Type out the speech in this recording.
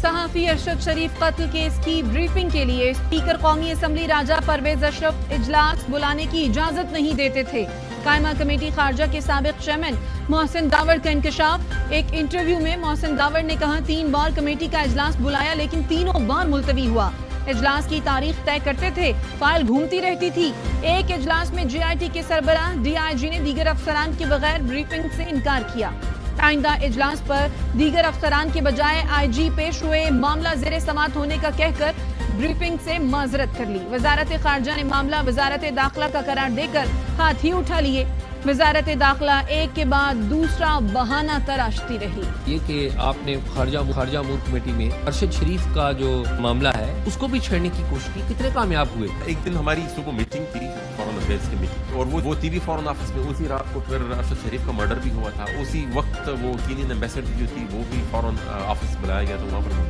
सहाफ़ी अरशद शरीफ कत्ल केस की ब्रीफिंग के लिए स्पीकर कौमी असम्बली राजा परवेज अशरफ इजलास बुलाने की इजाजत नहीं देते थे। कायमा कमेटी खारजा के साबिक चेयरमैन मोहसिन दावड़ का इंकशाफ। एक इंटरव्यू में मोहसिन दावड़ ने कहा 3 बार कमेटी का इजलास बुलाया लेकिन तीनों बार मुलतवी हुआ। इजलास की तारीख तय करते थे, फाइल घूमती रहती थी। एक इजलास में JIT के सरबराह DIG ने दीगर अफसरान के बगैर ब्रीफिंग से इनकार किया। आइंदा इजलास पर दीगर अफसरान के बजाय IG पेश हुए, मामला ज़ेरे समाअत होने का कहकर ब्रीफिंग से माजरत कर ली। वजारत खारजा ने मामला वजारत दाखिला का करार देकर हाथ ही उठा लिए। वजारत दाखिला एक के बाद दूसरा बहाना तराशती रही। ये कि आपने खारजा अमूर कमेटी में अरशद शरीफ का जो मामला है उसको भी छेड़ने की कोशिश की, कितने कामयाब हुए? एक दिन हमारी सुबह मीटिंग थी फॉरेन अफेयर्स की मीटिंग, और वो TV फॉरेन ऑफिस में उसी रात को फिर अरशद शरीफ का मर्डर भी हुआ था। उसी वक्त वो कीनियन एम्बेसडर जो थी वो भी फॉरेन ऑफिस बुलाया गया था, वहाँ पर